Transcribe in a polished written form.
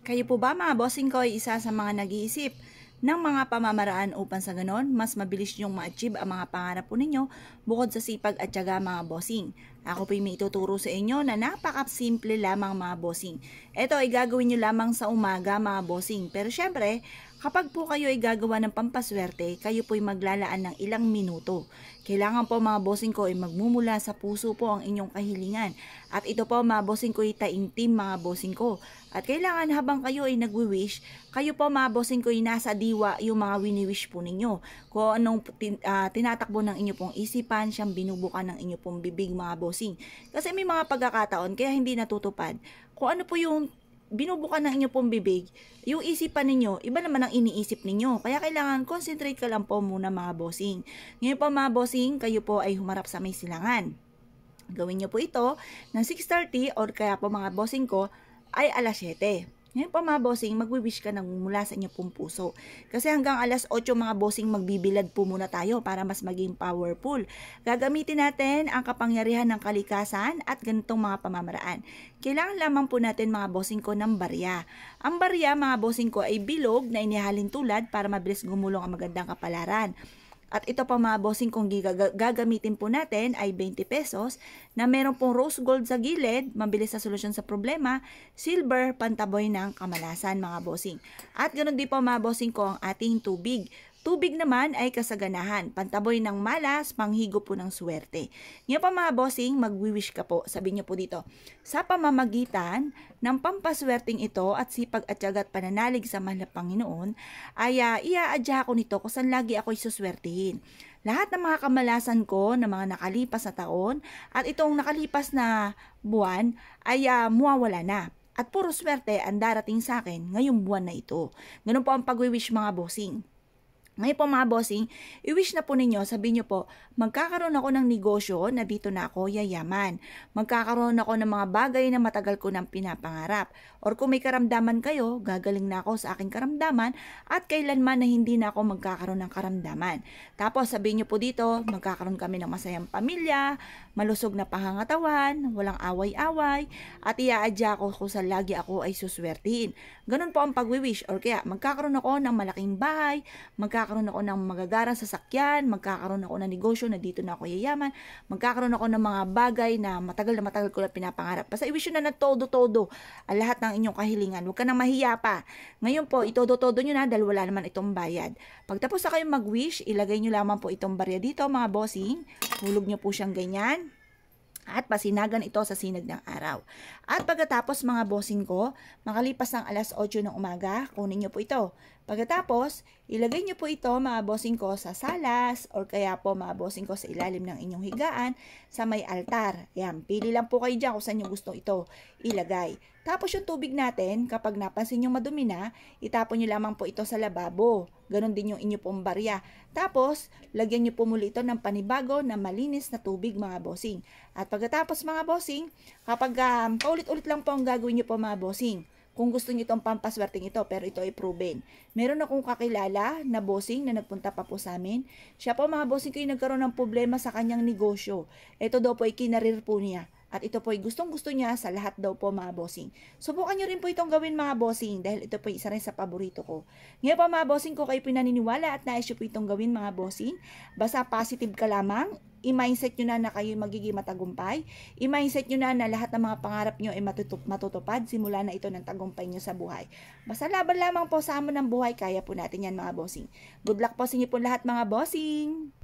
Kayo po ba mga bossing ko ay isa sa mga nag-iisip ng mga pamamaraan upang sa ganon, mas mabilis nyong ma-achieve ang mga pangarap po ninyo bukod sa sipag at tiyaga mga bossing? Ako po may ituturo sa inyo na napaka-simple lamang mga bossing. Ito ay gagawin nyo lamang sa umaga mga bossing. Pero syempre, kapag po kayo ay gagawa ng pampaswerte, kayo po ay maglalaan ng ilang minuto. Kailangan po mga bossing ko ay magmumula sa puso po ang inyong kahilingan. At ito po mga bossing ko ay taimtim mga bossing ko. At kailangan habang kayo ay nagwi-wish, kayo po mga bossing ko ay nasa diwa yung mga wini-wish po ninyo. Kung anong tinatakbo ng inyo pong isipan, siyang binubukan ng inyo pong bibig mga bossing. Kasi may mga pagkakataon kaya hindi natutupad. Kung ano po yung binubukan ng inyo pong bibig, yung isipan ninyo, iba naman ang iniisip ninyo. Kaya kailangan concentrate ka lang po muna mga bossing. Ngayon po mga bossing, kayo po ay humarap sa may silangan. Gawin nyo po ito ng 6:30 or kaya po mga bossing ko ay alas 7. Ngayon po mga bossing, magwi-wish ka nang mula sa inyong pong puso. Kasi hanggang alas 8 mga bossing, magbibilad po muna tayo para mas maging powerful. Gagamitin natin ang kapangyarihan ng kalikasan at ganitong mga pamamaraan. Kailangan lamang po natin mga bossing ko ng barya. Ang barya mga bossing ko ay bilog na inihalin tulad para mabilis gumulong ang magandang kapalaran. At ito pa mga bossing kung gagamitin po natin ay 20 pesos na meron pong rose gold sa gilid, mabilis sa solusyon sa problema, silver, pantaboy ng kamalasan mga bossing. At ganoon din po mga bossing ko ang ating tubig. Tubig naman ay kasaganahan, pantaboy ng malas, panghigo po ng swerte. Ngayon pa mga bossing, magwi-wish ka po. Sabi niyo po dito, sa pamamagitan ng pampaswerteng ito at sipag at tiyaga at pananalig sa mahal na Panginoon, ay iaadya ko nito kung saan lagi ako'y suswertihin. Lahat ng mga kamalasan ko na mga nakalipas na taon at itong nakalipas na buwan ay mawawala na. At puro swerte ang darating sa akin ngayong buwan na ito. Ganun po ang pag-wish mga bossing. Ngayon po mga bossing, i-wish na po ninyo, sabihin nyo po, magkakaroon ako ng negosyo na dito na ako yayaman. Magkakaroon ako ng mga bagay na matagal ko nang pinapangarap. Or kung may karamdaman kayo, gagaling na ako sa aking karamdaman at kailanman na hindi na ako magkakaroon ng karamdaman. Tapos sabihin nyo po dito, magkakaroon kami ng masayang pamilya, malusog na pangangatawan, walang away-away, at iaadya ko kung sa lagi ako ay suswertihin. Ganun po ang pag-wish. Or kaya, magkakaroon ako ng malaking bahay, magkakaroon ako ng magagarang sasakyan, magkakaroon ako ng negosyo na dito na ako yayaman, magkakaroon ako ng mga bagay na matagal ko na pinapangarap. Basta i-wish nyo na todo-todo ang lahat ng inyong kahilingan. Huwag ka nang mahiya pa. Ngayon po, itodo-todo nyo na dahil wala naman itong bayad. Pagtapos na kayong mag-wish, ilagay nyo lamang po itong barya dito mga bossing. Hulog nyo po siyang ganyan. At pasinagan ito sa sinag ng araw. At pagkatapos mga bossing ko, makalipas ng alas 8 ng umaga, kunin nyo po ito. Pagkatapos, ilagay nyo po ito mga bossing ko sa salas or kaya po mga bossing ko sa ilalim ng inyong higaan sa may altar. Yan, pili lang po kayo dyan kung saan nyo gusto ito ilagay. Tapos yung tubig natin, kapag napansin nyo madumi na, itapon nyo lamang po ito sa lababo. Ganon din yung inyo pong barya. Tapos, lagyan nyo po muli ito ng panibago na malinis na tubig mga bossing. At pagkatapos mga bossing, kapag paulit-ulit lang po ang gagawin nyo po mga bossing. Kung gusto niyo itong pampaswerteng ito, pero ito ay proven. Meron akong kakilala na bossing na nagpunta pa po sa amin. Siya po mga bossing ko yung nagkaroon ng problema sa kanyang negosyo. Ito daw po ay kinarir po niya. At ito po ay gustong-gusto niya sa lahat daw po mga bossing. Subukan nyo rin po itong gawin mga bossing dahil ito po isa rin sa paborito ko. Ngayon po mga bossing ko kayo pinaniniwala at nais nyo po itong gawin mga bossing. Basta positive ka lamang. I-mindset nyo na kayo magiging matagumpay. I-mindset nyo na lahat ng mga pangarap nyo ay matutupad. Simula na ito ng tagumpay nyo sa buhay. Basta laban lamang po sa amon ng buhay. Kaya po natin yan mga bossing. Good luck po sa inyo po lahat mga bossing!